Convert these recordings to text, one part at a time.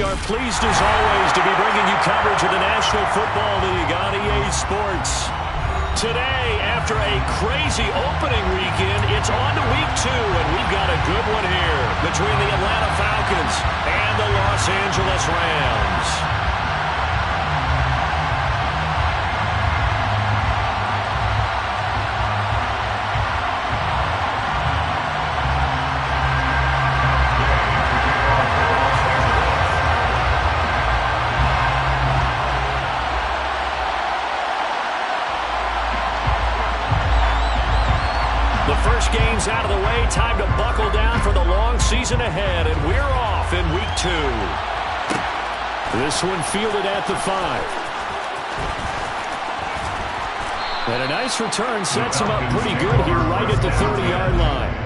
we are pleased as always to be bringing you coverage of the National Football League on EA Sports. Today, after a crazy opening weekend, it's on to week 2, and we've got a good one here between the Atlanta Falcons and the Los Angeles Rams. First game's out of the way. Time to buckle down for the long season ahead, and we're off in week 2. This one fielded at the 5. And a nice return sets him up pretty good here right at the 30-yard line.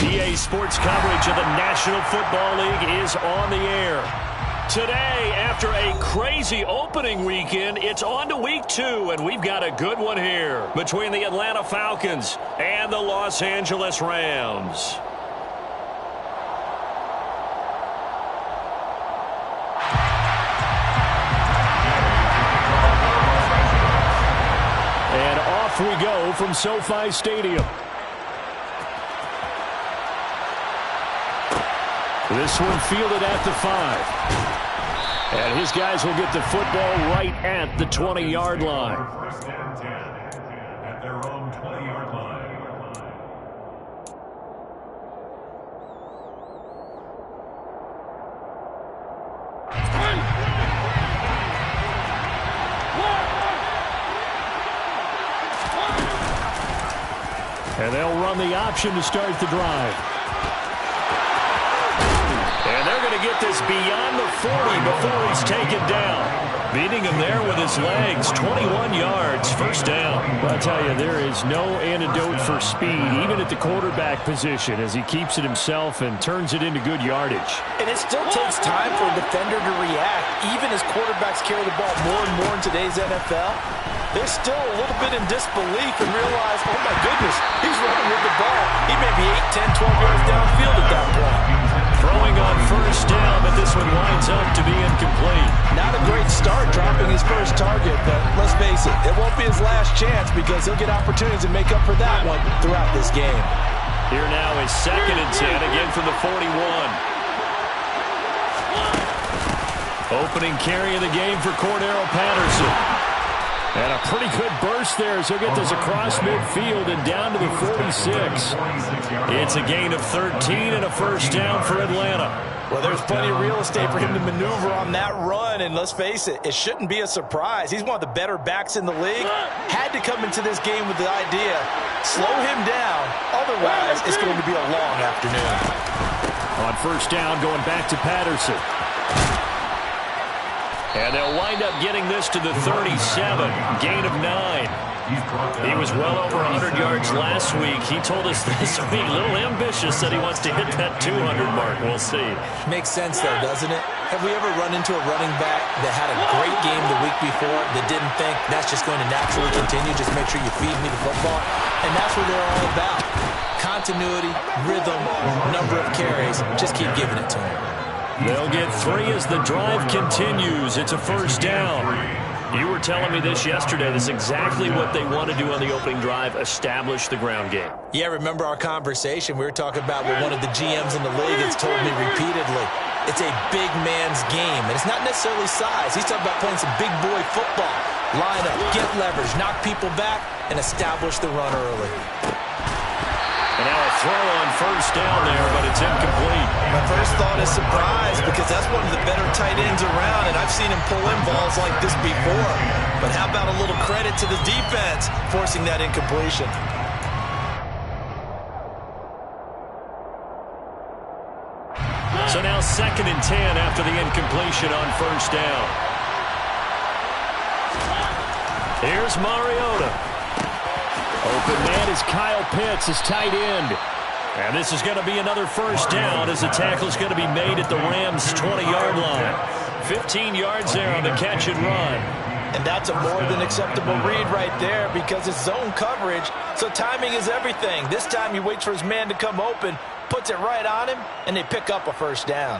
EA Sports coverage of the National Football League is on the air. Today, after a crazy opening weekend, it's on to week 2, and we've got a good one here between the Atlanta Falcons and the Los Angeles Rams. And off we go from SoFi Stadium. This one fielded at the 5. And his guys will get the football right at the 20-yard line. First and 10 at their own 20-yard line. And they'll run the option to start the drive. And they're going to get this beyond the 40 before he's taken down. Beating him there with his legs, 21 yards, first down. I'll tell you, there is no antidote for speed, even at the quarterback position, as he keeps it himself and turns it into good yardage. And it still takes time for a defender to react, even as quarterbacks carry the ball more and more in today's NFL. They're still a little bit in disbelief and realize, oh my goodness, he's running with the ball. He may be 8, 10, 12 yards downfield at that point. Throwing on first down, but this one winds up to be incomplete. Not a great start dropping his first target, but let's face it, it won't be his last chance because he'll get opportunities to make up for that one throughout this game. Here now is 2nd and 10, again from the 41. Opening carry of the game for Cordero Patterson. And a pretty good burst there as he'll get this across midfield and down to the 46. It's a gain of 13 and a first down for Atlanta. Well, there's plenty of real estate for him to maneuver on that run, and let's face it, it shouldn't be a surprise. He's one of the better backs in the league. Had to come into this game with the idea, slow him down, otherwise it's going to be a long afternoon. On first down, going back to Patterson. And they'll wind up getting this to the 37, gain of 9. He was well over 100 yards last week. He told us this week, a little ambitious, said he wants to hit that 200 mark. We'll see. Makes sense, though, doesn't it? Have we ever run into a running back that had a great game the week before that didn't think that's just going to naturally continue? Just make sure you feed me the football. And that's what they're all about. Continuity, rhythm, number of carries. Just keep giving it to them. They'll get 3 as the drive continues. It's a first down. You were telling me this yesterday. This is exactly what they want to do on the opening drive, establish the ground game. Yeah, remember our conversation? We were talking about what one of the GMs in the league has told me repeatedly. It's a big man's game, and it's not necessarily size. He's talking about playing some big boy football. Line up, get leverage, knock people back, and establish the run early. And now a throw on first down there, but it's incomplete. My first thought is surprise because that's one of the better tight ends around, and I've seen him pull in balls like this before. But how about a little credit to the defense forcing that incompletion? So now 2nd and 10 after the incompletion on first down. Here's Mariota. Open man is Kyle Pitts, his tight end. And this is going to be another first down as the tackle is going to be made at the Rams' 20-yard line. 15 yards there on the catch and run. And that's a more than acceptable read right there because it's zone coverage, so timing is everything. This time he waits for his man to come open, puts it right on him, and they pick up a first down.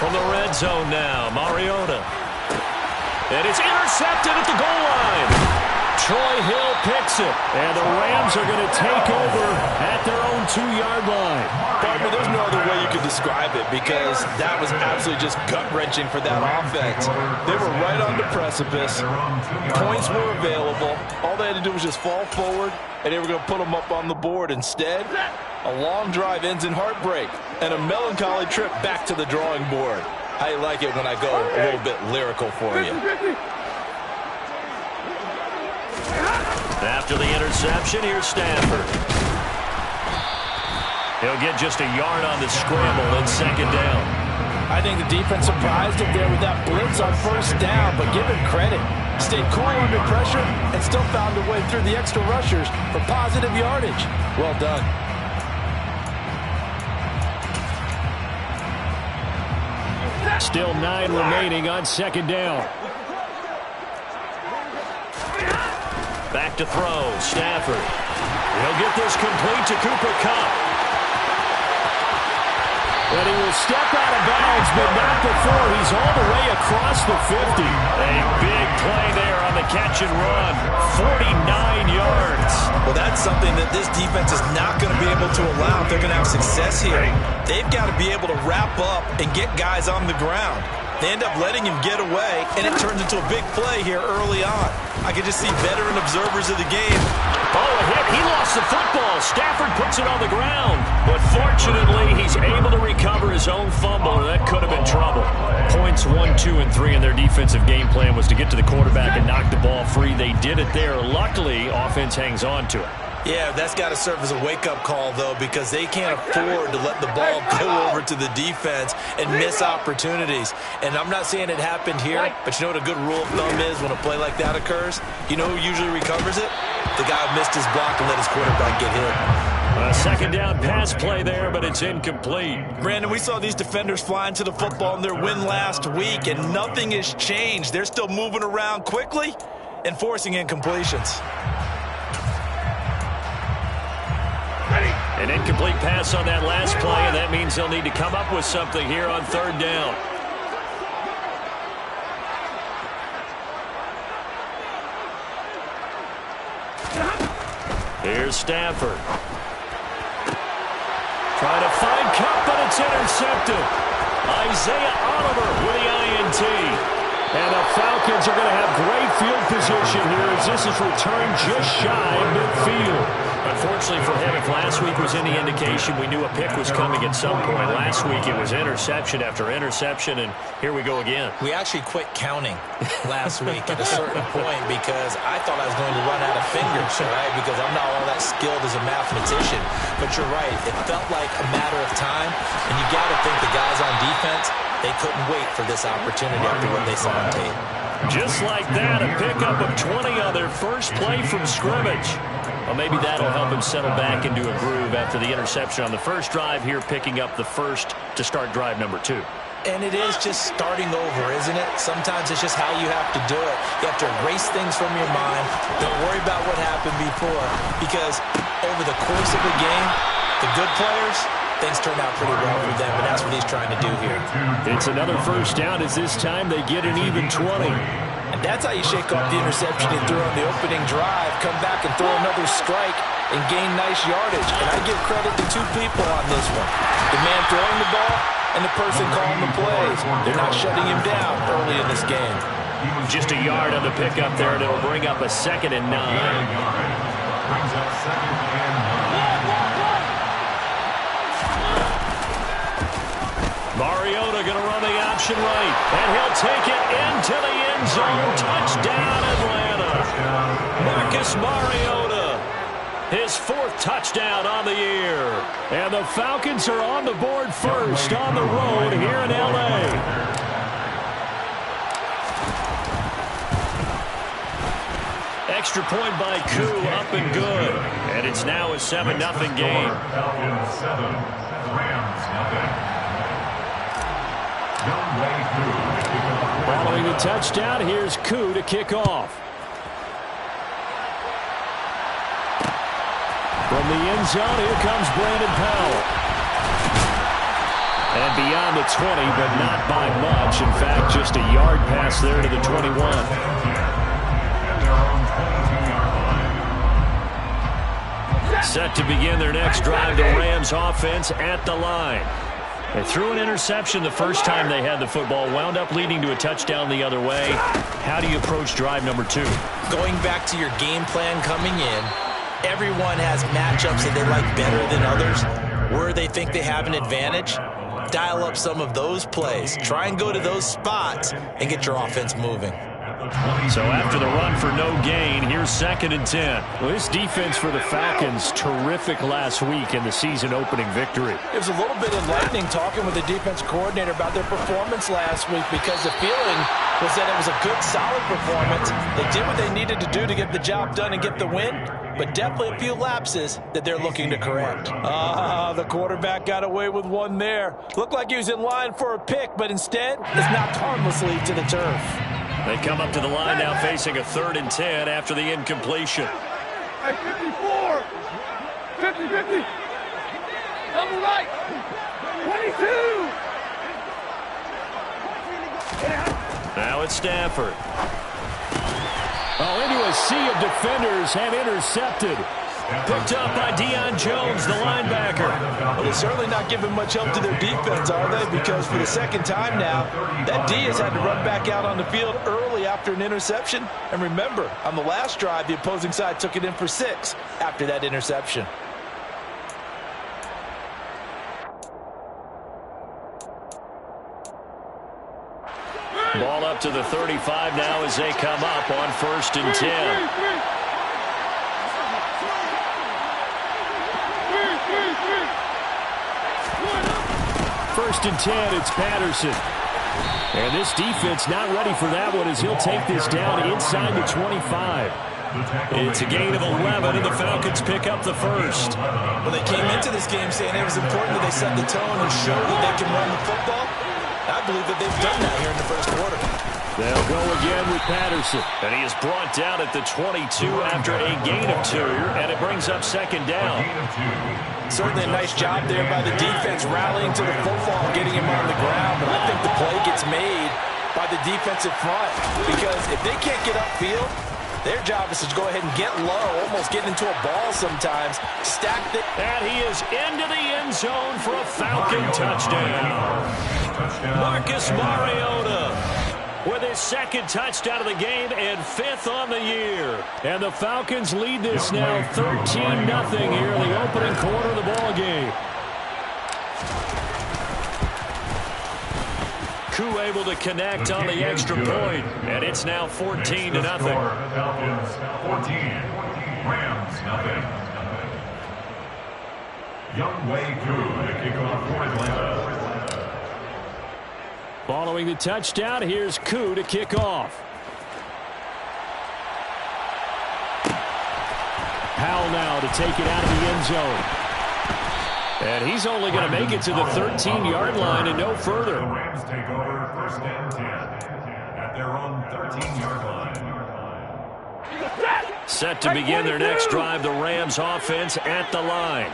From the red zone now, Mariota. And it's intercepted at the goal line. Troy Hill picks it. And the Rams are going to take over at their own 2-yard line. Partner, there's no other way you could describe it because that was absolutely just gut-wrenching for that offense. They were right on the precipice. Points were available. All they had to do was just fall forward, and they were going to put them up on the board. Instead, a long drive ends in heartbreak and a melancholy trip back to the drawing board. I like it when I go a little bit lyrical for you. After the interception, here's Stafford. He'll get just a yard on the scramble and 2nd down. I think the defense surprised him there with that blitz on first down, but give him credit. Stayed cool under pressure and still found a way through the extra rushers for positive yardage. Well done. Still 9 remaining on 2nd down. Back to throw, Stafford. He'll get this complete to Cooper Kupp. And he will step out of bounds, but not before. He's all the way across the 50. A big play there on the catch and run. 49 yards. Well, that's something that this defense is not going to be able to allow if they're going to have success here. They've got to be able to wrap up and get guys on the ground. They end up letting him get away, and it turns into a big play here early on. I can just see veteran observers of the game. Oh, a hit. He lost the football. Stafford puts it on the ground. But fortunately, he's able to recover his own fumble, and that could have been trouble. Points 1, 2, and 3 in their defensive game plan was to get to the quarterback and knock the ball free. They did it there. Luckily, offense hangs on to it. Yeah, that's got to serve as a wake-up call, though, because they can't afford to let the ball go over to the defense and miss opportunities. And I'm not saying it happened here, but you know what a good rule of thumb is when a play like that occurs? You know who usually recovers it? The guy who missed his block and let his quarterback get hit. A 2nd down pass play there, but it's incomplete. Brandon, we saw these defenders flying to the football in their win last week, and nothing has changed. They're still moving around quickly and forcing incompletions. An incomplete pass on that last play, and that means they'll need to come up with something here on 3rd down. Here's Stafford. Trying to find Kupp, but it's intercepted. Isaiah Oliver with the INT. And the Falcons are going to have great field position here as this is returned just shy of midfield. Unfortunately for him, if last week was any indication, we knew a pick was coming at some point. Last week it was interception after interception, and here we go again. We actually quit counting last week at a certain point because I thought I was going to run out of fingers, right? Because I'm not all that skilled as a mathematician. But you're right. It felt like a matter of time, and you got to think the guys on defense, they couldn't wait for this opportunity after what they saw on tape. Just like that, a pickup of 20 on their first play from scrimmage. Well, maybe that'll help him settle back into a groove after the interception on the first drive here, picking up the first to start drive number 2. And it is just starting over, isn't it? Sometimes it's just how you have to do it. You have to erase things from your mind. Don't worry about what happened before, because over the course of the game, the good players, things turn out pretty well for them, and that's what he's trying to do here. It's another first down as this time they get an even 20. And that's how you shake off the interception he threw on the opening drive, come back and throw another strike and gain nice yardage. And I give credit to 2 people on this one. The man throwing the ball and the person calling the plays. They're not shutting him down early in this game. Just a yard on the pickup there, and it'll bring up a 2nd and 9. Brings up 2nd and 9. Mariota going to run the option right, and he'll take it into the end zone. Touchdown, Atlanta. Marcus Mariota, his 4th touchdown on the year. And the Falcons are on the board first on the road here in L.A. Extra point by Koo, up and good. And it's now a 7-0 game. Falcons 7, Rams 0. Following the touchdown, here's Koo to kick off. From the end zone, here comes Brandon Powell. And beyond the 20, but not by much. In fact, just a yard pass there to the 21. Set to begin their next drive, the Rams offense at the line. They threw an interception the first time they had the football, wound up leading to a touchdown the other way. How do you approach drive number 2? Going back to your game plan coming in, everyone has matchups that they like better than others. Where they think they have an advantage, dial up some of those plays. Try and go to those spots and get your offense moving. So after the run for no gain, here's 2nd and 10. Well, this defense for the Falcons, terrific last week in the season-opening victory. It was a little bit enlightening talking with the defense coordinator about their performance last week, because the feeling was that it was a good, solid performance. They did what they needed to do to get the job done and get the win, but definitely a few lapses that they're looking to correct. The quarterback got away with one there. Looked like he was in line for a pick, but instead is knocked harmlessly to the turf. They come up to the line now facing a 3rd and 10 after the incompletion. 54, 50-50, double right, 22. Now it's Stafford. Oh, into a sea of defenders and intercepted. Picked up by Deion Jones, the linebacker. Well, they're certainly not giving much help to their defense, are they? Because for the 2nd time now, that D has had to run back out on the field early after an interception. And remember, on the last drive, the opposing side took it in for 6 after that interception. Ball up to the 35 now as they come up on 1st and 10. First and 10, it's Patterson. And this defense not ready for that one as he'll take this down inside the 25. It's a gain of 11, and the Falcons pick up the first. Well, they came into this game saying it was important that they set the tone and show that they can run the football. I believe that they've done that here in the first quarter. They'll go again with Patterson. And he is brought down at the 22 after a gain of 2, and it brings up 2nd down. Certainly a nice job there by the defense rallying to the football, getting him on the ground. But I think the play gets made by the defensive front, because if they can't get upfield, their job is to go ahead and get low, almost get into a ball sometimes, stack it. And he is into the end zone for a Falcon touchdown. Marcus Mariota. with his second touchdown of the game and 5th on the year. And the Falcons lead this now 13-0 here in the opening quarter of the ball game. Koo able to connect on the extra point, and it's now 14-0. Falcons 14, Rams 0. Young Wei Koo to kick off for Atlanta. Following the touchdown, here's Koo to kick off. Powell now to take it out of the end zone. And he's only going to make it to the 13-yard line and no further. The Rams take over 1st and 10 at their own 13-yard line. Set to begin their next drive, the Rams offense at the line.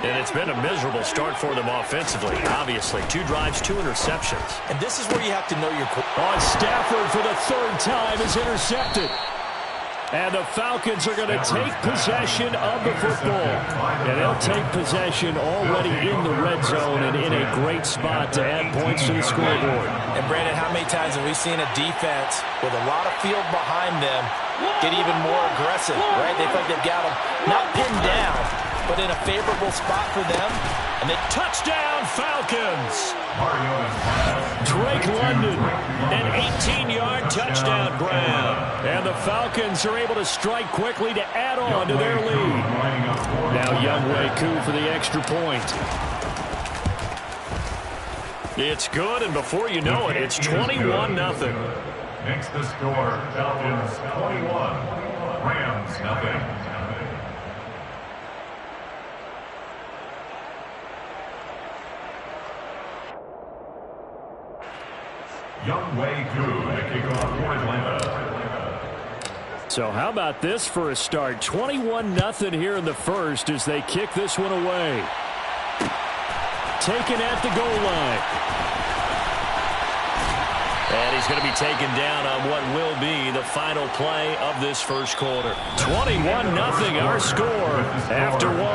And it's been a miserable start for them offensively. Obviously, 2 drives, 2 interceptions. And this is where you have to know your On Stafford for the 3rd time is intercepted. And the Falcons are going to take possession of the football. And they'll take possession already in the red zone and in a great spot to add points to the scoreboard. And, Brandon, how many times have we seen a defense with a lot of field behind them get even more aggressive, right? They feel like they've got them not pinned down, but in a favorable spot for them. And they touchdown Falcons. Drake London, an 18-yard touchdown grab. And the Falcons are able to strike quickly to add on to their lead. Now Young Wei Koo for the extra point. It's good, and before you know it, it's 21-0. Makes the score Falcons 21, Rams 0. Young Wei Koo to kick off for Atlanta. So how about this for a start? 21-0 here in the first as they kick this one away. Taken at the goal line. And he's going to be taken down on what will be the final play of this first quarter. 21-0 our score after 1. 21,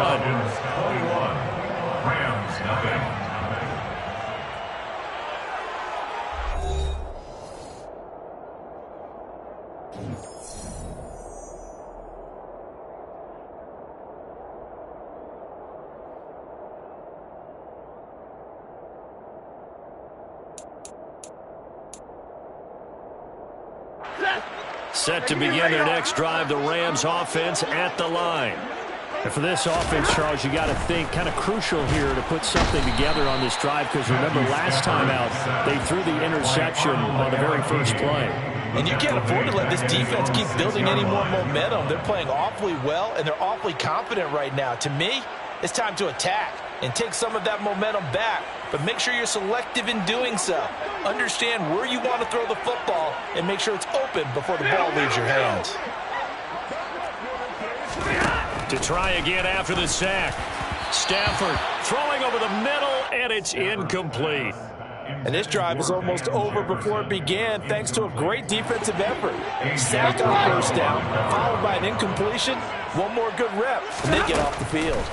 Rams 0. Set to begin their next drive, the Rams offense at the line. And for this offense, Charles, you got to think kind of crucial here to put something together on this drive, because remember last time out, they threw the interception on the very first play. And you can't afford to let this defense keep building any more momentum. They're playing awfully well, and they're awfully confident right now. To me, it's time to attack and take some of that momentum back, but make sure you're selective in doing so. Understand where you want to throw the football and make sure it's open before the ball leaves your hands. To try again after the sack. Stafford throwing over the middle, and it's incomplete. And this drive is almost over before it began thanks to a great defensive effort. Sack on first down, followed by an incompletion. One more good rep, and they get off the field.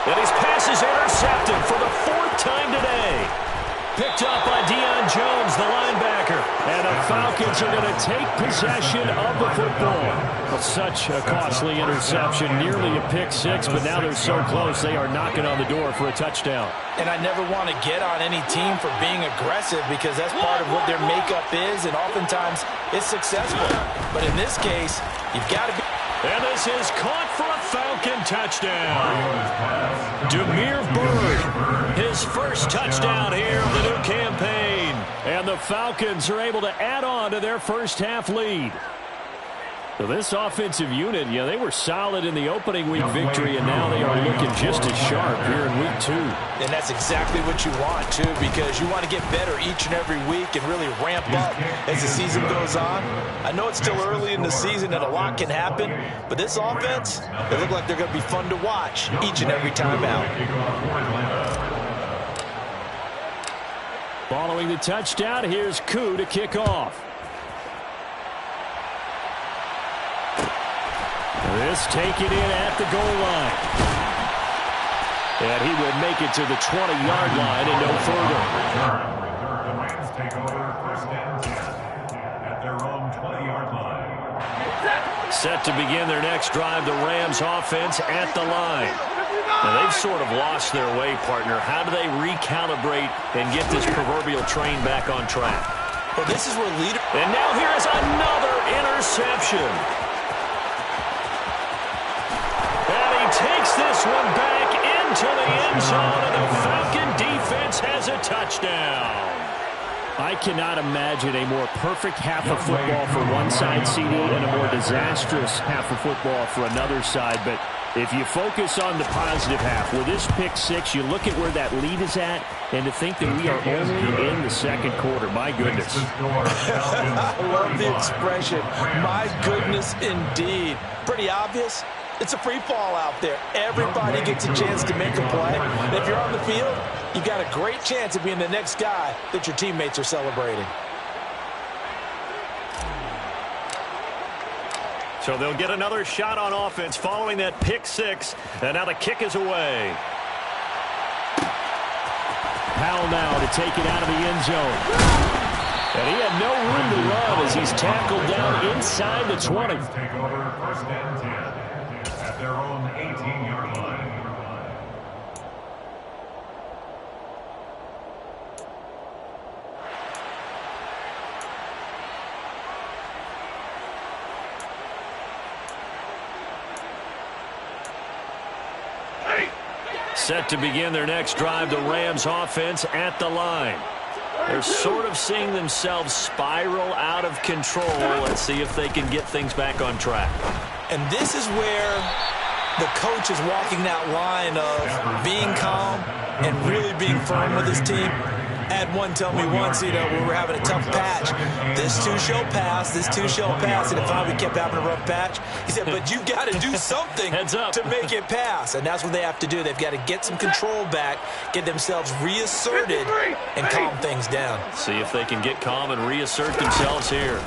And his pass is intercepted for the 4th time today. Picked up by Deion Jones, the linebacker. And the Falcons are going to take possession of the football. Well, such a costly interception, nearly a pick-6, but now they're so close they are knocking on the door for a touchdown. And I never want to get on any team for being aggressive, because that's part of what their makeup is, and oftentimes it's successful. But in this case, you've got to be... And this is caught for a Falcon touchdown. Demir Bird, his first touchdown here of the new campaign. And the Falcons are able to add on to their first half lead. So this offensive unit, they were solid in the opening week victory, and now they are looking just as sharp here in week 2. And that's exactly what you want, too, because you want to get better each and every week and really ramp up as the season goes on. I know it's still early in the season and a lot can happen, but this offense, they look like they're going to be fun to watch each and every time out. Following the touchdown, here's Koo to kick off. This taken in at the goal line. And he will make it to the 20-yard line and no further. take over first and 10 at their own 20-yard line. Set to begin their next drive, the Rams offense at the line. Now, they've sort of lost their way, partner. How do they recalibrate and get this proverbial train back on track? Well, this is where leader... And now here is another interception. And he takes this one back into the end zone, and the Falcon defense has a touchdown. I cannot imagine a more perfect half of football for one side, CD, and a more disastrous half of football for another side. But if you focus on the positive half, with this pick six, you look at where that lead is at, and to think that we are only in the second quarter. My goodness. I love the expression. My goodness, indeed. Pretty obvious. It's a free fall out there. Everybody gets a chance to make a play. And if you're on the field, you've got a great chance of being the next guy that your teammates are celebrating. So they'll get another shot on offense following that pick six. And now the kick is away. Powell now to take it out of the end zone. And he had no room to run as he's tackled down inside the 20. Take over first and 10 at their own 18-yard line. Set to begin their next drive, the Rams offense at the line. They're sort of seeing themselves spiral out of control. Let's see if they can get things back on track. And this is where the coach is walking that line of being calm and really being firm with his team. I had one tell me once, we were having a tough patch. This too shall pass, this too shall pass. And if finally we kept having a rough patch, he said, but you've got to do something to make it pass. And that's what they have to do. They've got to get some control back, get themselves reasserted, and calm things down. See if they can get calm and reassert themselves here.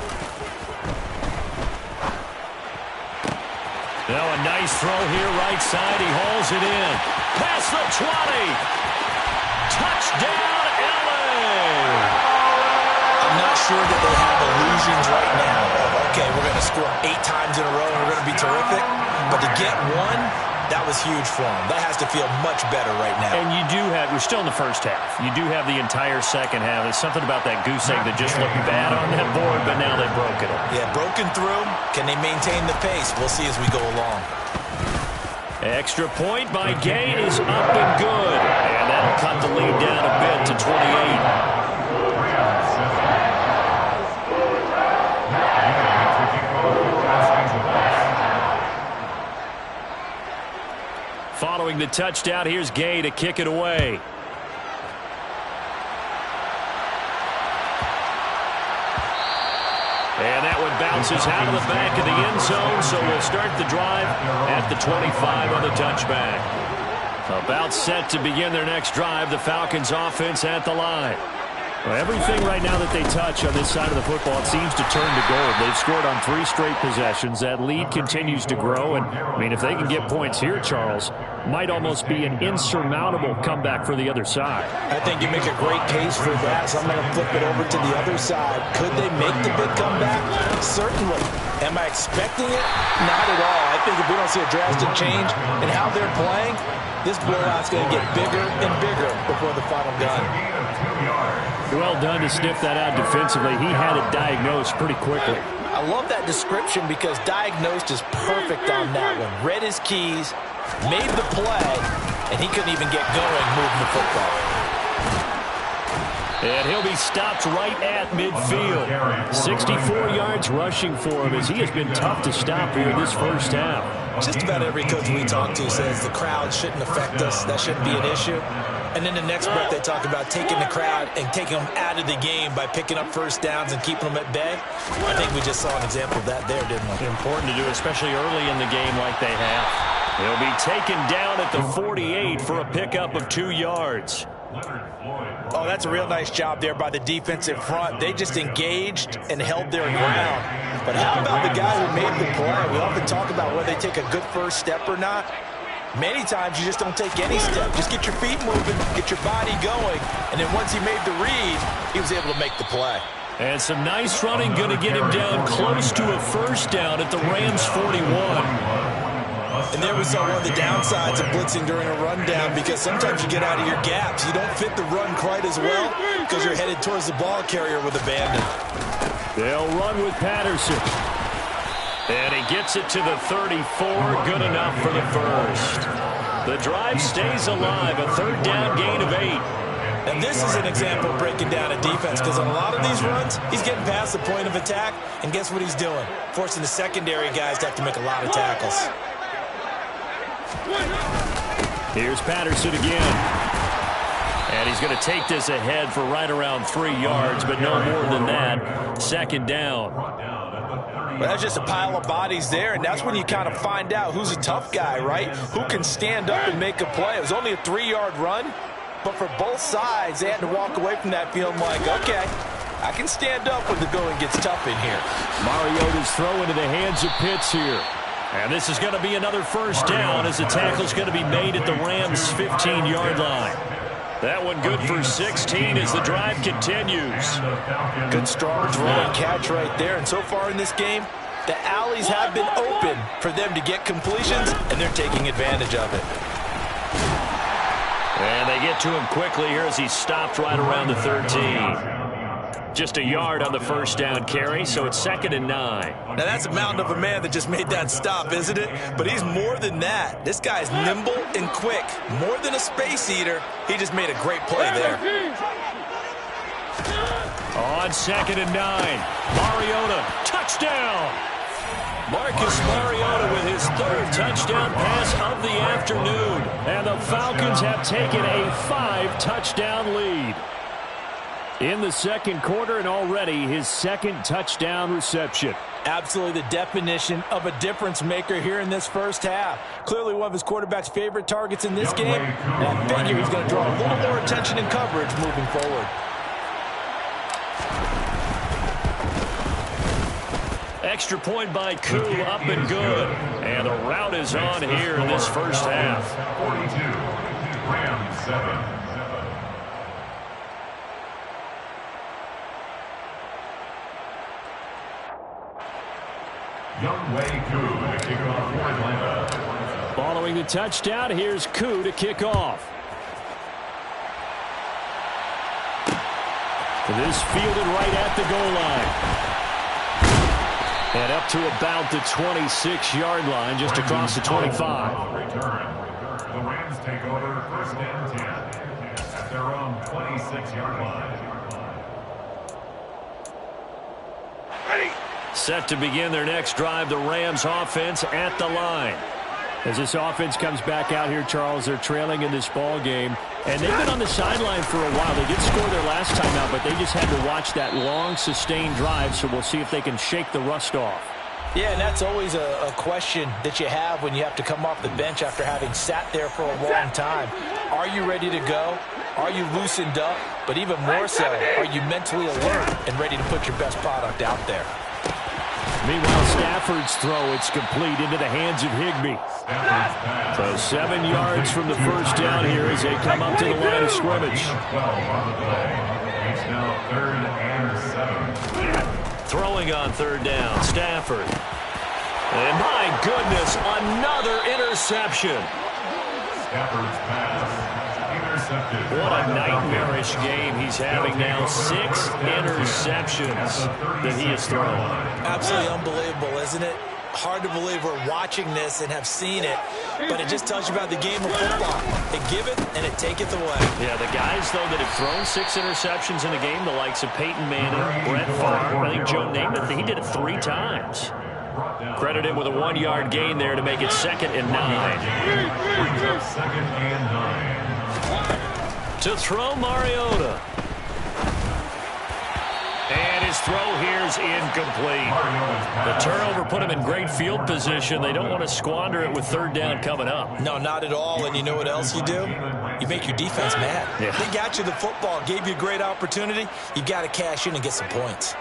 Now a nice throw here, right side. He hauls it in. Past the 20. Touchdown, I'm not sure that they have illusions right now of, okay, we're going to score 8 times in a row and we're going to be terrific. But to get one, that was huge for them. That has to feel much better right now. And you do have, we're still in the first half. You do have the entire second half. There's something about that goose egg that just looked bad on that board, but now they've broken it. Yeah, broken through. Can they maintain the pace? We'll see as we go along. Extra point by Gay is up and good. And that'll cut the lead down a bit to 28. Following the touchdown, here's Gay to kick it away. And that one bounces out of the back of the end zone, so we'll start the drive at the 25 on the touchback. About set to begin their next drive, the Falcons offense at the line. Well, everything right now that they touch on this side of the football, it seems to turn to gold. They've scored on 3 straight possessions. That lead continues to grow. And, I mean, if they can get points here, Charles, might almost be an insurmountable comeback for the other side. I think you make a great case for that, so I'm going to flip it over to the other side. Could they make the big comeback? Certainly. Am I expecting it? Not at all. I think if we don't see a drastic change in how they're playing, this blowout's going to get bigger and bigger before the final gun. Well done to sniff that out defensively. He had it diagnosed pretty quickly. I love that description because diagnosed is perfect on that one. Read his keys, made the play, and he couldn't even get going moving the football. And he'll be stopped right at midfield. 64 yards rushing for him as he has been tough to stop here this first half. Just about every coach we talk to says the crowd shouldn't affect us. That shouldn't be an issue. And then the next breath they talk about taking the crowd and taking them out of the game by picking up first downs and keeping them at bay. I think we just saw an example of that there, didn't we? Important to do, especially early in the game like they have. He'll be taken down at the 48 for a pickup of 2 yards. Oh, that's a real nice job there by the defensive front. They just engaged and held their ground. But how about the guy who made the play? We often talk about whether they take a good first step or not. Many times you just don't take any step. Just get your feet moving, get your body going, and then once he made the read, he was able to make the play. And some nice running going to get him down close to a first down at the Rams' 41. And there we saw one of the downsides of blitzing during a rundown, because sometimes you get out of your gaps. You don't fit the run quite as well because you're headed towards the ball carrier with abandon. They'll run with Patterson. And he gets it to the 34. Good enough for the first. The drive stays alive. A third down gain of 8. And this is an example of breaking down a defense, because on a lot of these runs, he's getting past the point of attack, and guess what he's doing? Forcing the secondary guys to have to make a lot of tackles. Here's Patterson again. And he's going to take this ahead for right around 3 yards, but no more than that. Second down. Well, that's just a pile of bodies there, and that's when you kind of find out who's a tough guy, right? Who can stand up and make a play. It was only a 3-yard run, but for both sides, they had to walk away from that feeling like, okay, I can stand up when the going gets tough in here. Mariota's throw into the hands of Pitts here. And this is going to be another first down as the tackle's going to be made at the Rams' 15-yard line. That one good for 16 as the drive continues. Good strong throw and catch right there. And so far in this game, the alleys have been open for them to get completions, and they're taking advantage of it. And they get to him quickly here as he stopped right around the 13. Just a yard on the first down carry, so it's 2nd and 9. Now that's a mountain of a man that just made that stop, isn't it? But he's more than that. This guy's nimble and quick. More than a space eater, he just made a great play there. On 2nd and 9, Mariota, touchdown! Marcus Mariota with his 3rd touchdown pass of the afternoon. And the Falcons have taken a 5-touchdown lead in the second quarter, and already his 2nd touchdown reception. Absolutely the definition of a difference maker here in this first half. Clearly one of his quarterback's favorite targets in this game, and I figure he's going to draw a little more attention and coverage moving forward. Extra point by Koo, up and good. And the route is on here in this first half. 42, Rams 7. Younghoe Koo to kick off for Atlanta. Following the touchdown, here's Koo to kick off. This fielded right at the goal line. And up to about the 26-yard line, just across the 25. Return. The Rams take over 1st and 10 at their own 26-yard line. Set to begin their next drive, the Rams offense at the line. As this offense comes back out here, Charles, they're trailing in this ball game. And they've been on the sideline for a while. They did score their last time out, but they just had to watch that long, sustained drive, so we'll see if they can shake the rust off. Yeah, and that's always a question that you have when you have to come off the bench after having sat there for a long time. Are you ready to go? Are you loosened up? But even more so, are you mentally alert and ready to put your best product out there? Meanwhile, Stafford's throw, it's complete into the hands of Higbee. So 7 yards from the first down here as they come up to the line of scrimmage. 12 on the play. It's now 3rd and 7. Throwing on 3rd down, Stafford. And my goodness, another interception. Stafford's pass. Intercepted. What a nightmarish game he's having now. 6 interceptions that he has thrown. Absolutely unbelievable, isn't it? Hard to believe we're watching this and have seen it, but it just tells you about the game of football. They give it and it taketh away. Yeah, the guys, though, that have thrown 6 interceptions in a game, the likes of Peyton Manning, Brett Favre, I think Joe Namath, he did it 3 times. Credit him with a 1-yard gain there to make it 2nd and 9. 2nd and 9. To throw Mariota. And his throw here's incomplete. The turnover put him in great field position. They don't want to squander it with 3rd down coming up. No, not at all. And you know what else you do? You make your defense mad. Yeah. They got you the football, gave you a great opportunity. You got to cash in and get some points.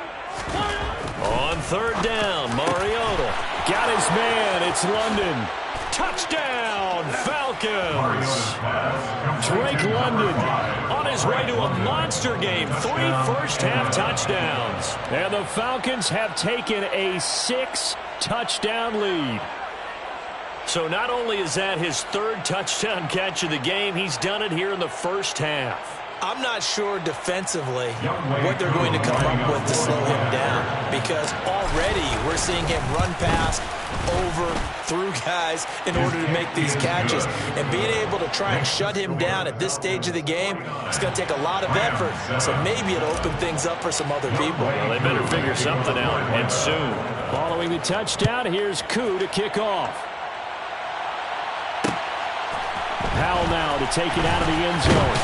On 3rd down, Mariota got his man. It's London. Touchdown, Falcons. Falcons. Drake London on his way to a monster game. 3 first-half touchdowns. And the Falcons have taken a 6-touchdown lead. So not only is that his 3rd touchdown catch of the game, he's done it here in the first half. I'm not sure defensively what they're going to come up with to slow him down, because already we're seeing him run past, over, through guys in order to make these catches. And being able to try and shut him down at this stage of the game, it's going to take a lot of effort. So maybe it'll open things up for some other people. Well, they better figure something out, and soon. Following the touchdown, here's Koo to kick off. Powell now to take it out of the end zone.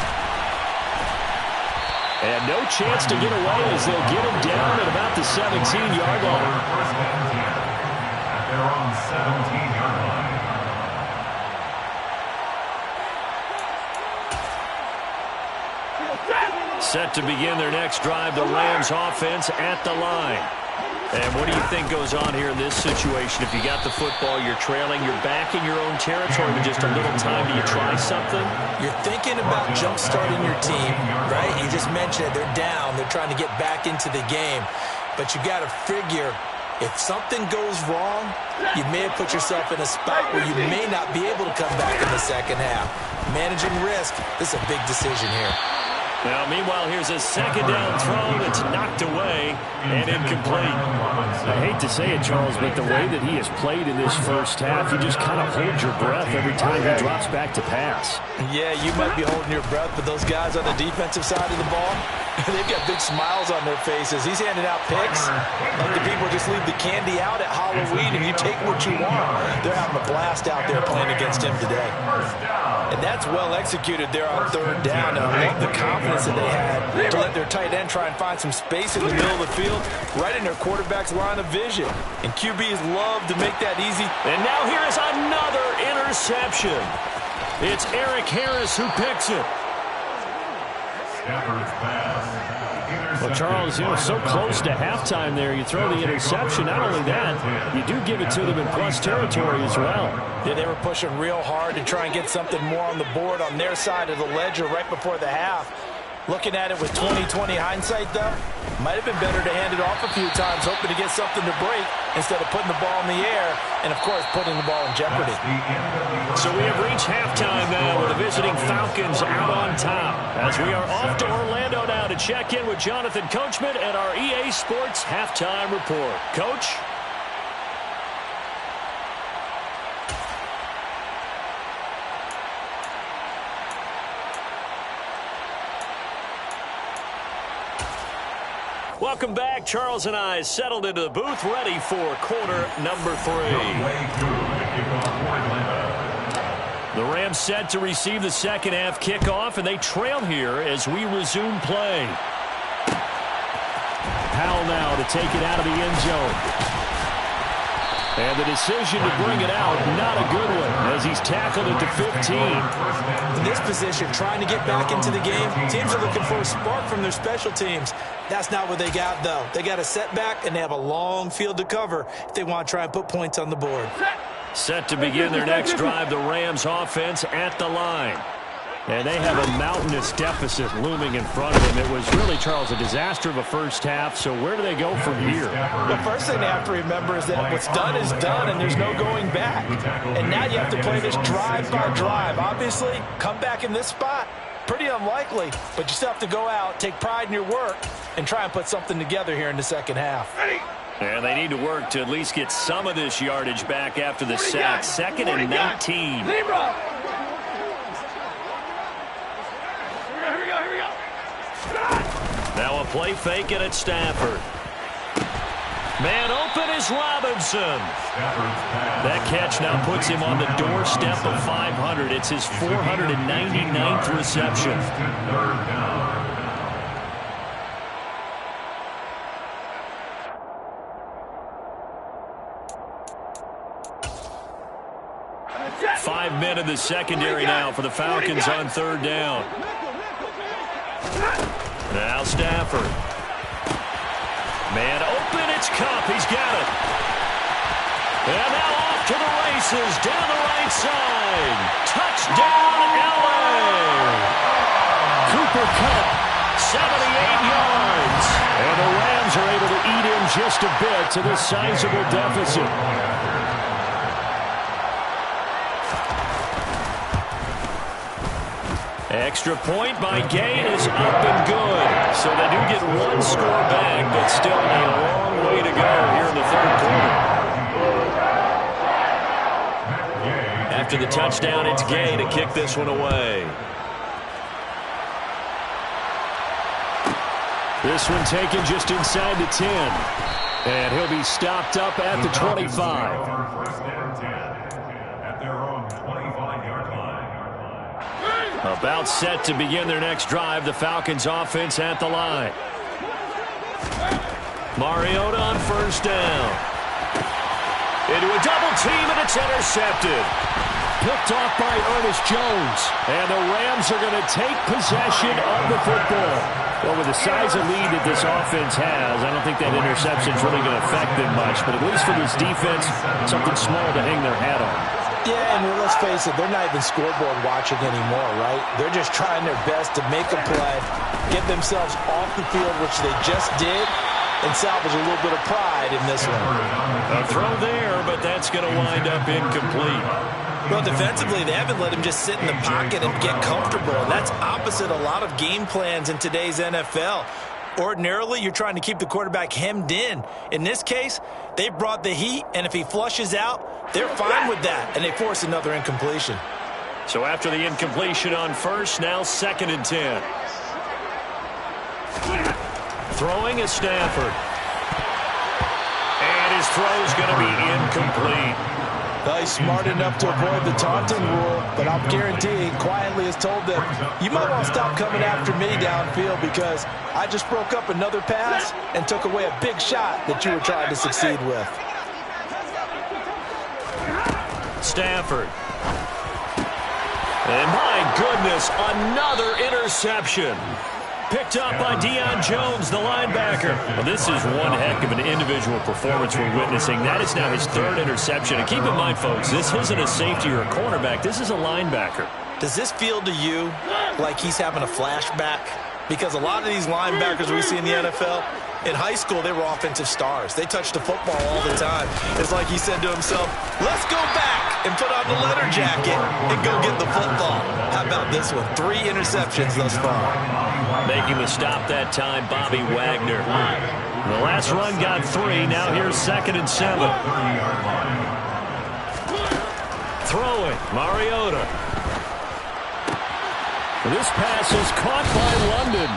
And no chance to get away as they'll get him down at about the 17-yard line. First and 10 at their own 17-yard line. Set to begin their next drive, the Rams offense at the line. And what do you think goes on here in this situation? If you got the football, you're trailing, you're back in your own territory with just a little time. Do you try something? You're thinking about jump-starting your team, right? You just mentioned it. They're down. They're trying to get back into the game. But you got to figure, if something goes wrong, you may have put yourself in a spot where you may not be able to come back in the second half. Managing risk, this is a big decision here. Now, meanwhile, here's a second down throw that's knocked away and incomplete. I hate to say it, Charles, but the way that he has played in this first half, you just kind of hold your breath every time he drops back to pass. Yeah, you might be holding your breath, but those guys on the defensive side of the ball, they've got big smiles on their faces. He's handing out picks like the people just leave the candy out at Halloween and you take what you want. They're having a blast out there playing against him today. And that's well executed there on 3rd down. And I love the confidence that they had to let their tight end try and find some space in the middle of the field, right in their quarterback's line of vision. And QBs love to make that easy. And now here is another interception. It's Eric Harris who picks it. Stafford's pass. Well, Charles, so close to halftime there, you throw the interception. Not only that, you do give it to them in plus territory as well. Yeah, they were pushing real hard to try and get something more on the board on their side of the ledger right before the half. Looking at it with 20/20 hindsight, though, might have been better to hand it off a few times, hoping to get something to break instead of putting the ball in the air and, of course, putting the ball in jeopardy. So we have reached halftime now with the visiting Falcons out on top. As we are off to Orlando now to check in with Jonathan Coachman and our EA Sports Halftime Report. Coach? Welcome back. Charles and I settled into the booth, ready for quarter number 3. The Rams set to receive the second half kickoff, and they trail here as we resume play. Powell now to take it out of the end zone. And the decision to bring it out, not a good one, as he's tackled at the 15. In this position, trying to get back into the game, teams are looking for a spark from their special teams. That's not what they got, though. They got a setback, and they have a long field to cover if they want to try and put points on the board. Set to begin their next drive, the Rams offense at the line. And they have a mountainous deficit looming in front of them. It was really, Charles, a disaster of a first half. So where do they go from here? The first thing they have to remember is that what's done is done, and there's no going back. And now you have to play this drive by drive. Obviously, come back in this spot, pretty unlikely, but you still have to go out, take pride in your work, and try and put something together here in the second half. And they need to work to at least get some of this yardage back after the sack. 2nd and 19. Now a play fake it at Stafford. Man open is Robinson. That catch now puts him on the doorstep of 500. It's his 499th reception. Five men in the secondary now for the Falcons on 3rd down. Now Stafford. Man open, it's Cup. He's got it. And now off to the races down the right side. Touchdown, LA! Cooper Kupp, 78 yards. And the Rams are able to eat in just a bit to this sizable deficit. Extra point by Gain is up and good. So they do get one score back, but still a long way to go here in the third quarter. After the touchdown, it's Gay to kick this one away. This one taken just inside the 10. And he'll be stopped up at the 25. First and 10 at their own 25-yard line. About set to begin their next drive. The Falcons offense at the line. Mariota on first down. Into a double team, and it's intercepted. Picked off by Ernest Jones. And the Rams are going to take possession of the football. Well, with the size of lead that this offense has, I don't think that interception is really going to affect them much. But at least for this defense, something small to hang their hat on. Yeah, and let's face it, they're not even scoreboard watching anymore, right? They're just trying their best to make a play, get themselves off the field, which they just did, and salvage a little bit of pride in this one. A throw there, but that's going to wind up incomplete. Well, defensively, they haven't let him just sit in the pocket and get comfortable. And that's opposite a lot of game plans in today's NFL. Ordinarily, you're trying to keep the quarterback hemmed in. In this case, they brought the heat, and if he flushes out, they're fine with that, and they force another incompletion. So after the incompletion on first, now 2nd and 10. Throwing is Stafford. And his throw's going to be incomplete. He's smart enough to avoid the taunting rule, but I'll guarantee he quietly has told them, you might want to stop coming after me downfield because I just broke up another pass and took away a big shot that you were trying to succeed with. Stafford. And my goodness, another interception. Picked up by Deion Jones, the linebacker. Well, this is one heck of an individual performance we're witnessing. That is now his 3rd interception. And keep in mind, folks, this isn't a safety or a cornerback. This is a linebacker. Does this feel to you like he's having a flashback? Because a lot of these linebackers we see in the NFL, in high school, they were offensive stars. They touched the football all the time. It's like he said to himself, let's go back and put on the leather jacket and go get the football. How about this one? 3 interceptions thus far. Making the stop that time, Bobby Wagner. The last run got 3. Now here's 2nd and 7. Throwing, Mariota. This pass is caught by London.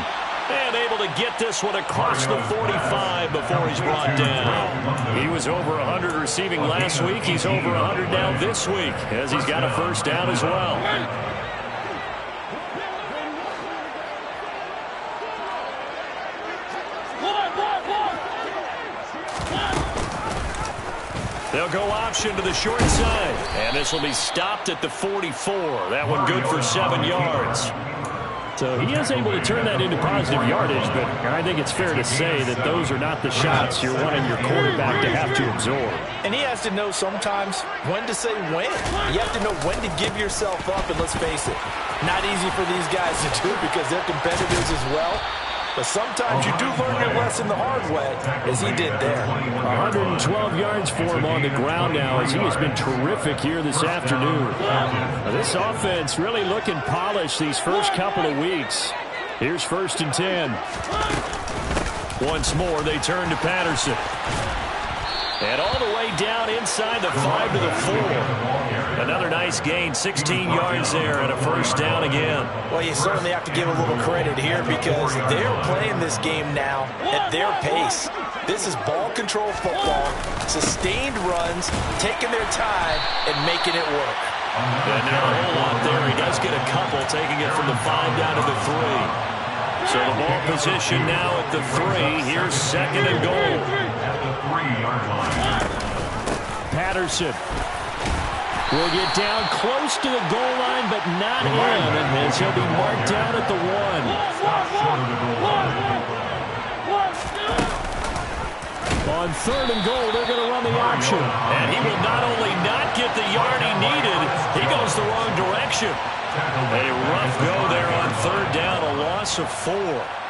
And able to get this one across the 45 before he's brought down. He was over 100 receiving last week. He's over 100 now this week as he's got a first down as well. They'll go option to the short side. And this will be stopped at the 44. That one good for 7 yards. So he is able to turn that into positive yardage, but I think it's fair to say that those are not the shots you're wanting your quarterback to have to absorb. And he has to know sometimes when to say when. You have to know when to give yourself up, and let's face it, not easy for these guys to do because they're competitors as well. But sometimes you do learn your lesson the hard way, as he did there. 112 yards for him on the ground now, as he has been terrific here this afternoon. Now, this offense really looking polished these first couple of weeks. Here's 1st and 10. Once more, they turn to Patterson. And all the way down inside the 5 to the 4. Another nice gain, 16 yards there, and a first down again. Well, you certainly have to give a little credit here because they're playing this game now at their pace. This is ball control football, sustained runs, taking their time, and making it work. And now a whole lot there. He does get a couple, taking it from the 5 down to the 3. So the ball position now at the 3. Here's 2nd and goal. At the 3-yard line. Patterson will get down close to the goal line, but not in. And he'll be marked down at the 1. On 3rd and goal, they're going to run the option. And he will not only not get the yard he needed, he goes the wrong direction. A rough go there on 3rd down, a loss of 4.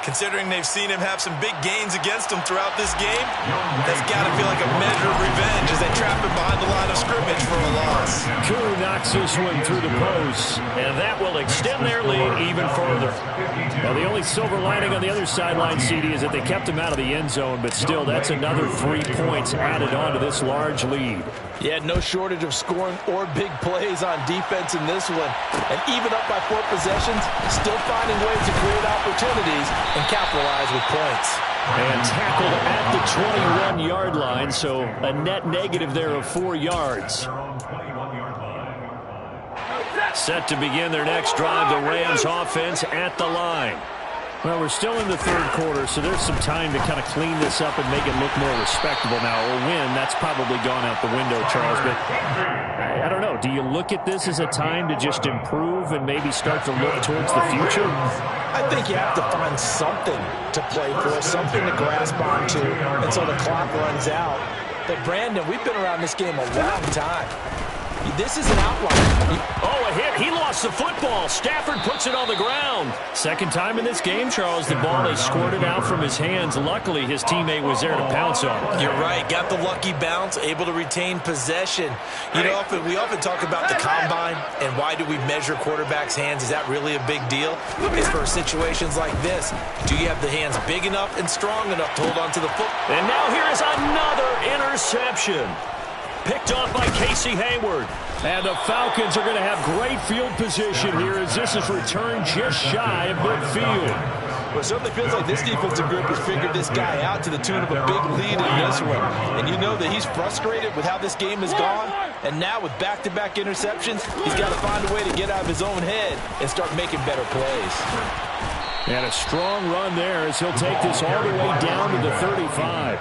Considering they've seen him have some big gains against them throughout this game, that's got to feel like a measure of revenge as they trap him behind the line of scrimmage for a loss. Koo knocks this one through the post, and that will extend their lead even further. Well, the only silver lining on the other sideline, CD, is that they kept him out of the end zone, but still, that's another 3 points added on to this large lead. Yeah, no shortage of scoring or big plays on defense in this one. And even up by 4 possessions, still finding ways to create opportunities and capitalize with points. And tackled at the 21-yard line, so a net negative there of 4 yards. Set to begin their next drive, the Rams offense at the line. Well, we're still in the 3rd quarter, so there's some time to kind of clean this up and make it look more respectable now. A win, that's probably gone out the window, Charles. But I don't know. Do you look at this as a time to just improve and maybe start to look towards the future? I think you have to find something to play for, something to grasp onto until the clock runs out. But, Brandon, we've been around this game a long time. This is an outlier. Oh, a hit. He lost the football. Stafford puts it on the ground. Second time in this game, Charles, the ball has squirted out from his hands. Luckily, his teammate was there to pounce on it. You're right. Got the lucky bounce, able to retain possession. You know, we often talk about the combine and why do we measure quarterbacks' hands. Is that really a big deal? It's for situations like this. Do you have the hands big enough and strong enough to hold on to the football? And now here is another interception. Picked off by Casey Hayward. And the Falcons are going to have great field position here as this is returned just shy of midfield. Well, it certainly feels like this defensive group has figured this guy out to the tune of a big lead in this one. And you know that he's frustrated with how this game has gone. And now with back-to-back interceptions, he's got to find a way to get out of his own head and start making better plays. And a strong run there as he'll take this all the way down to the 35.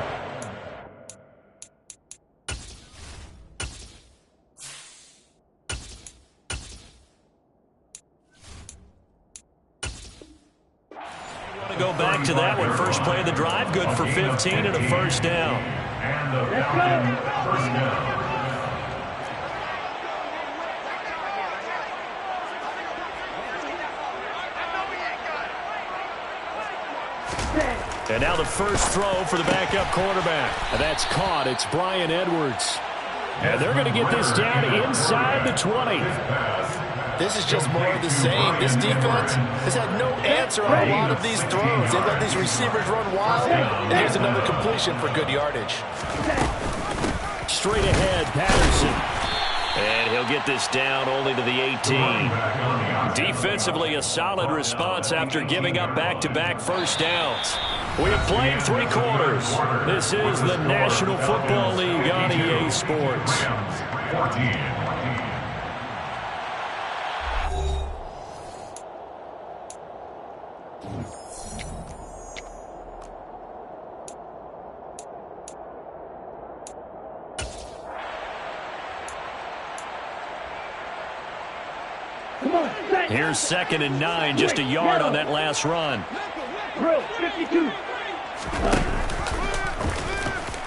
Go back to that one. First play of the drive, good for 15 and a 1st down. And the Falcons first down. And now the first throw for the backup quarterback. And that's caught. It's Bryan Edwards. And they're going to get this down inside the 20. This is just more of the same. This defense has had no answer on a lot of these throws. They've let these receivers run wild, and here's another completion for good yardage. Straight ahead, Patterson. And he'll get this down only to the 18. Defensively, a solid response after giving up back-to-back first downs. We have played 3 quarters. This is the National Football League on EA Sports. 14. Here's 2nd and 9, just a yard on that last run. 52.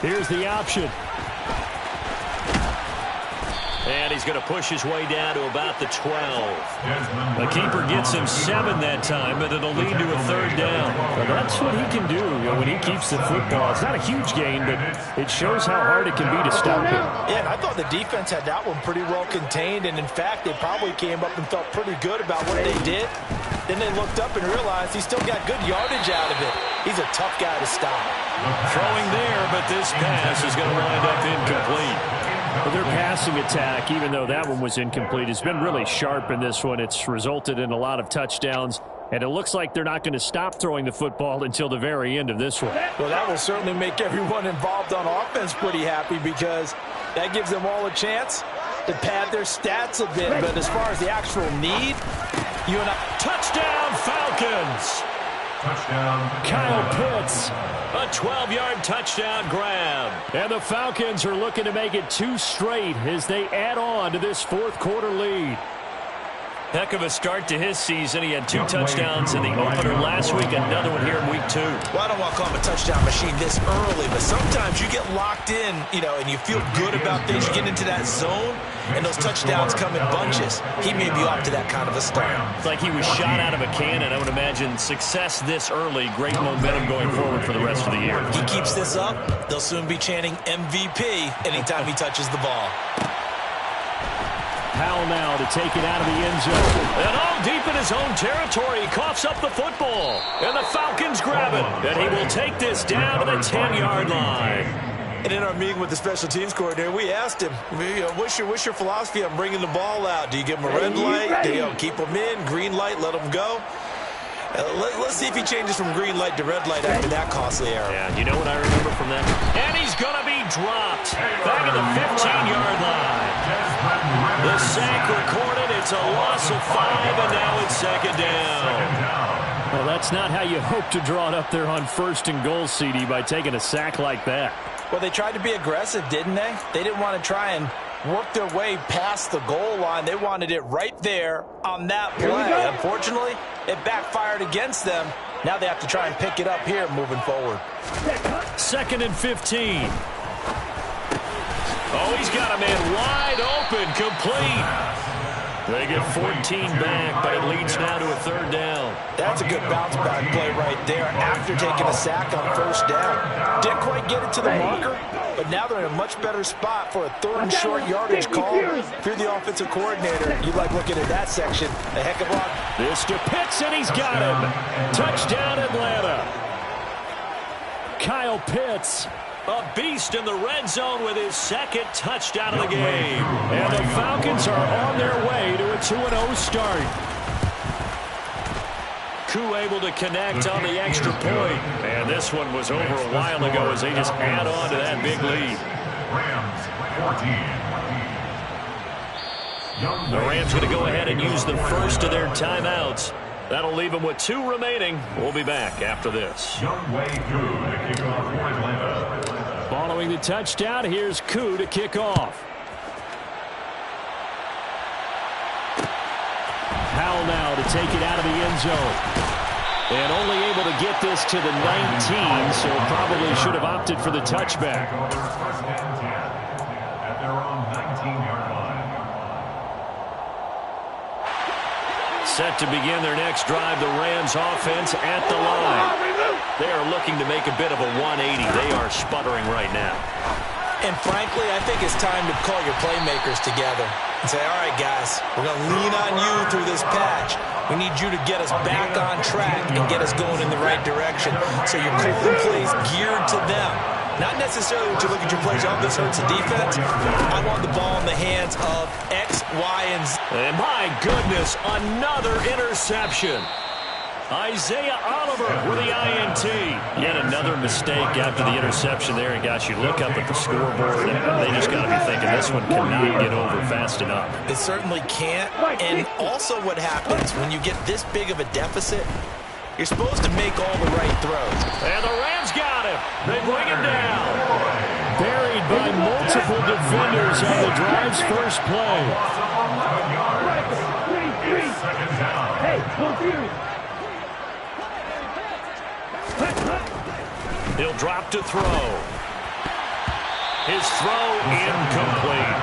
Here's the option. And he's going to push his way down to about the 12. The keeper gets him 7 that time, but it'll lead to a 3rd down. Well, that's what he can do when he keeps the football. It's not a huge gain, but it shows how hard it can be to stop him. Yeah, and I thought the defense had that one pretty well contained, and in fact, they probably came up and felt pretty good about what they did. Then they looked up and realized he still got good yardage out of it. He's a tough guy to stop. Throwing there, but this pass is going to wind up incomplete. Well, their passing attack, even though that one was incomplete, has been really sharp in this one. It's resulted in a lot of touchdowns, and it looks like they're not going to stop throwing the football until the very end of this one. Well, that will certainly make everyone involved on offense pretty happy because that gives them all a chance to pad their stats a bit. But as far as the actual need, you and I... Touchdown, Falcons! Touchdown. Kyle Pitts. A 12-yard touchdown grab. And the Falcons are looking to make it 2 straight as they add on to this 4th quarter lead. Heck of a start to his season. He had 2 touchdowns in the opener last week, another one here in week 2. Well, I don't want to call him a touchdown machine this early, but sometimes you get locked in, and you feel good about things. You get into that zone, and those touchdowns come in bunches. He may be off to that kind of a start. It's like he was shot out of a cannon. I would imagine success this early, great momentum going forward for the rest of the year. He keeps this up, they'll soon be chanting MVP anytime he touches the ball. Powell now to take it out of the end zone. And all deep in his own territory, he coughs up the football. And the Falcons grab it. And he will take this down to the 10-yard line. And in our meeting with the special teams coordinator, we asked him, what's your philosophy on bringing the ball out? Do you give him a red light? Do you keep him in? Green light, let him go? Let's see if he changes from green light to red light after that costly error. Yeah, you know what I remember from that? And he's going to be dropped back at the 15-yard line. The sack recorded. It's a loss of 5, and now it's second down. Well, that's not how you hope to draw it up there on 1st and goal, CD, by taking a sack like that. Well, they tried to be aggressive, didn't they? They didn't want to try and work their way past the goal line. They wanted it right there on that play. Unfortunately, it backfired against them. Now they have to try and pick it up here moving forward. 2nd and 15. Oh, he's got a man wide open, complete. They get 14 back, but it leads now to a 3rd down. That's a good bounce back play right there after taking a sack on 1st down. Didn't quite get it to the marker, but now they're in a much better spot for a 3rd and short yardage call. If you're the offensive coordinator, you like looking at that section. A heck of a lot. This to Pitts, and he's got him. Touchdown, Atlanta. Kyle Pitts. A beast in the red zone with his 2nd touchdown of the game. And the Falcons are on their way to a 2-0 start. Koo able to connect on the extra point. And this one was over a while ago as they just add on to that big lead. The Rams going to go ahead and use the first of their timeouts. That'll leave them with 2 remaining. We'll be back after this. Following the touchdown, here's Koo to kick off. Powell now to take it out of the end zone. And only able to get this to the 19, so probably should have opted for the touchback. At their own 19-yard line. Set to begin their next drive, the Rams offense at the line. They are looking to make a bit of a 180. They are sputtering right now. And frankly, I think it's time to call your playmakers together and say, all right, guys, we're going to lean on you through this patch. We need you to get us back on track and get us going in the right direction. So you're calling plays geared to them. Not necessarily when you look at your plays, oh, this hurts the defense. I want the ball in the hands of X, Y, and Z. And my goodness, another interception. Isaiah Oliver with the INT. Yet another mistake after the interception there. And gosh, you look up at the scoreboard, and they just got to be thinking this one cannot get over fast enough. It certainly can't. And also what happens when you get this big of a deficit, you're supposed to make all the right throws. And the Rams got him. They bring him down. Buried by multiple defenders on the drive's first play. Hey, confused. He'll drop to throw. His throw incomplete.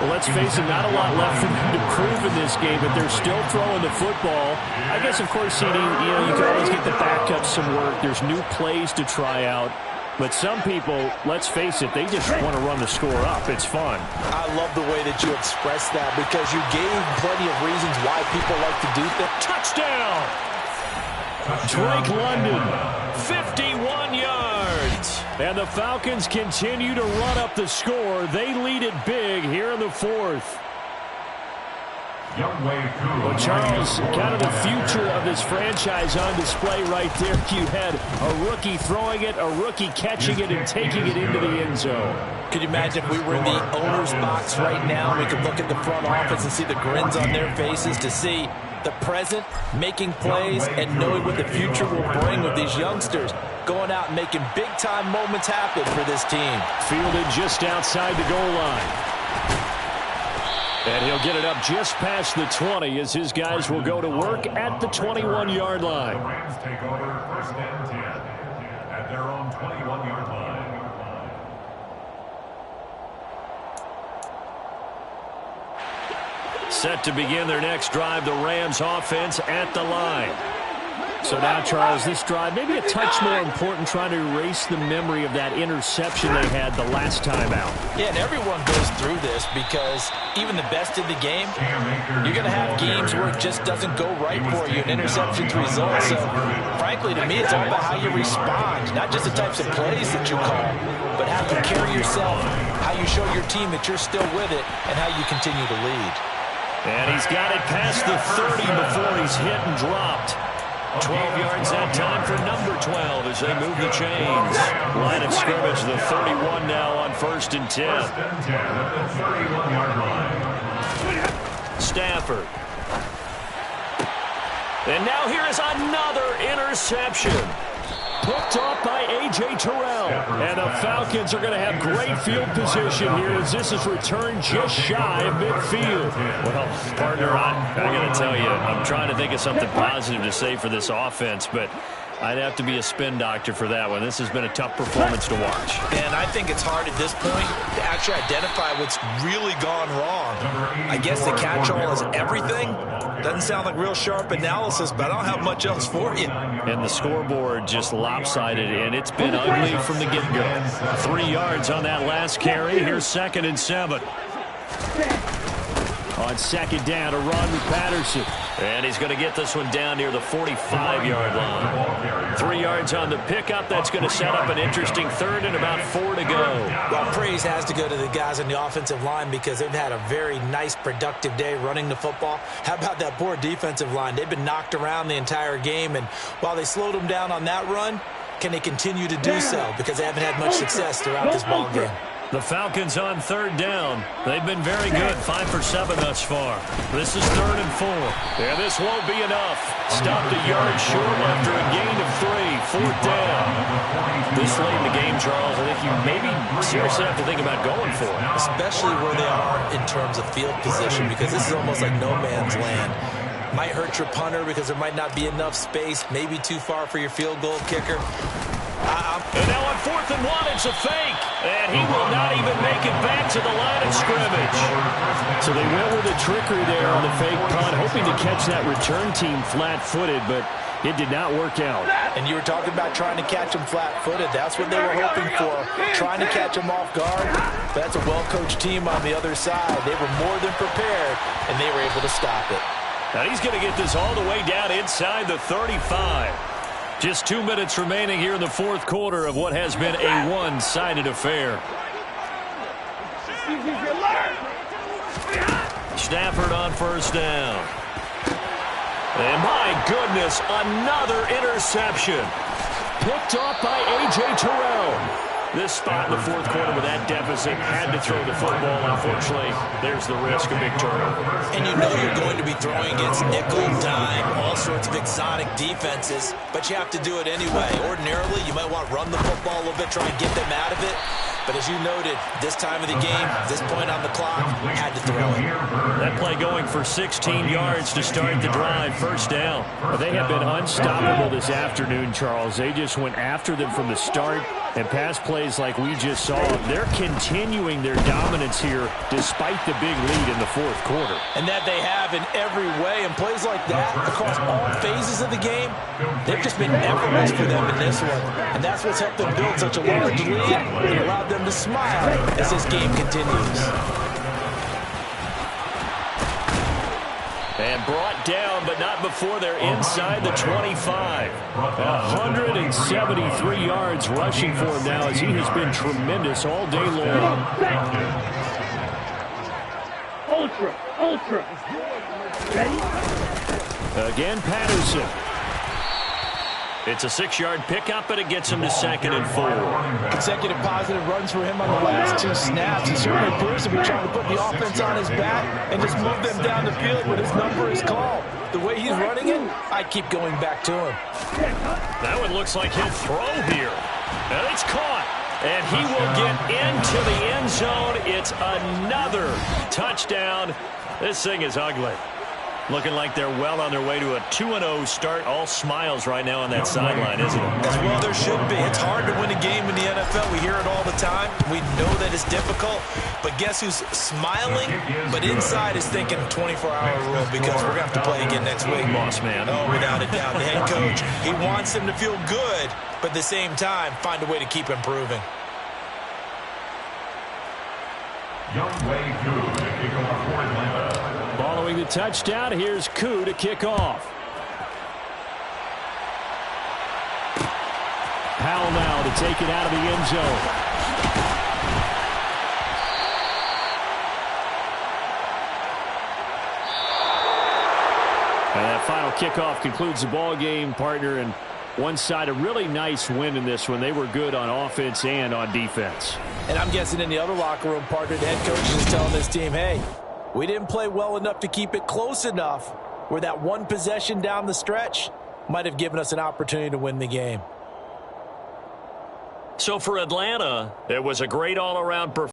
Well, let's face it, not a lot left for them to prove in this game, but they're still throwing the football. I guess, of course, CD, you can always get the backup some work. There's new plays to try out. But some people, let's face it, they just want to run the score up. It's fun. I love the way that you expressed that because you gave plenty of reasons why people like to do that. Touchdown! Drake London, 51 yards. And the Falcons continue to run up the score. They lead it big here in the 4th. Well, Charles, kind of the future of this franchise on display right there. You had a rookie throwing it, a rookie catching it, and taking it into the end zone. Could you imagine if we were in the owner's box right now? We could look at the front office and see the grins on their faces to see the present, making plays, and knowing what the future will bring with these youngsters going out and making big-time moments happen for this team. Fielded just outside the goal line. And he'll get it up just past the 20 as his guys will go to work at the 21-yard line. The Rams take over 1st and 10 at their own 21-yard line. Set to begin their next drive, the Rams offense at the line. So now, Charles, this drive maybe a touch more important, trying to erase the memory of that interception they had the last time out. Yeah, and everyone goes through this because even the best in the game, you're going to have games where it just doesn't go right for you, and interceptions result. So, frankly, to me, it's all about how you respond, not just the types of plays that you call, but how you carry yourself, how you show your team that you're still with it, and how you continue to lead. And he's got it past the 30 before he's hit and dropped. 12 yards that time for number 12 as they move the chains. Line of scrimmage, the 31 now on 1st and 10. 1st and 10 at the 31-yard line. Stafford. And now here is another interception. Picked off by A.J. Terrell. And the Falcons are going to have great field position here as this is returned just shy of midfield. Well, partner, I got to tell you, I'm trying to think of something positive to say for this offense, but I'd have to be a spin doctor for that one. This has been a tough performance to watch. And I think it's hard at this point to actually identify what's really gone wrong. I guess the catch-all is everything. Doesn't sound like real sharp analysis, but I don't have much else for you. And the scoreboard just lopsided, and it's been ugly from the get-go. 3 yards on that last carry. Here's 2nd and 7. On 2nd down, a run with Patterson. And he's going to get this one down near the 45-yard line. 3 yards on the pickup. That's going to set up an interesting 3rd and about 4 to go. Well, praise has to go to the guys on the offensive line because they've had a very nice, productive day running the football. How about that poor defensive line? They've been knocked around the entire game, and while they slowed them down on that run, can they continue to do so? Because they haven't had much success throughout this ball game. The Falcons on 3rd down. They've been very good, 5 for 7 thus far. This is 3rd and 4. And this won't be enough. Stopped a yard short after a gain of 3. 4th down. This late in the game, Charles, I think you maybe seriously have to think about going for it. Especially where they are in terms of field position, because this is almost like no man's land. Might hurt your punter because there might not be enough space, maybe too far for your field goal kicker. And now on 4th and 1, it's a fake. And he will not even make it back to the line of scrimmage. So they went with a trickery there on the fake punt, hoping to catch that return team flat-footed, but it did not work out. And you were talking about trying to catch them flat-footed. That's what they were hoping for, trying to catch them off guard. But that's a well-coached team on the other side. They were more than prepared, and they were able to stop it. Now he's going to get this all the way down inside the 35. Just 2 minutes remaining here in the 4th quarter of what has been a one-sided affair. Stafford on 1st down. And my goodness, another interception. Picked off by A.J. Terrell. This spot in the 4th quarter with that deficit, had to throw the football. Unfortunately, there's the risk of big turnover. And you know you're going to be throwing against nickel, dime, all sorts of exotic defenses, but you have to do it anyway. Ordinarily, you might want to run the football a little bit, try and get them out of it. But as you noted, this time of the game, this point on the clock, had to throw it. That play going for 16 yards to start the drive. 1st down. Well, they have been unstoppable this afternoon, Charles. They just went after them from the start, and pass plays like we just saw. They're continuing their dominance here despite the big lead in the 4th quarter. And that they have in every way. And plays like that across all phases of the game, they've just been effortless for them in this one. And that's what's helped them build such a large lead and allowed them to smile as this game continues. And brought down, but not before they're inside the 25. 173 yards rushing for him now as he has been tremendous all day long. Ultra. Ready? Again, Patterson. It's a 6-yard pickup, but it gets him to 2nd and 4. Consecutive positive runs for him on the last 2 snaps. He certainly appears to be trying to put the offense on his back and just move them down the field when his number is called. The way he's running it, I keep going back to him. That one looks like he'll throw here. And it's caught. And he will get into the end zone. It's another touchdown. This thing is ugly. Looking like they're well on their way to a 2-0 start. All smiles right now on that sideline, isn't it? As well there should be. It's hard to win a game in the NFL. We hear it all the time. We know that it's difficult. But guess who's smiling? But inside is thinking 24-hour rule because we're going to have to play again next week. Boss man. Oh, without a doubt. The head coach, he wants them to feel good, but at the same time, find a way to keep improving. Following the touchdown, here's Koo to kick off. Powell now to take it out of the end zone. And that final kickoff concludes the ball game, partner, and one side a really nice win in this one. They were good on offense and on defense. And I'm guessing in the other locker room, partner, the head coach is telling this team, hey, we didn't play well enough to keep it close enough where that one possession down the stretch might have given us an opportunity to win the game. So for Atlanta, it was a great all-around performance.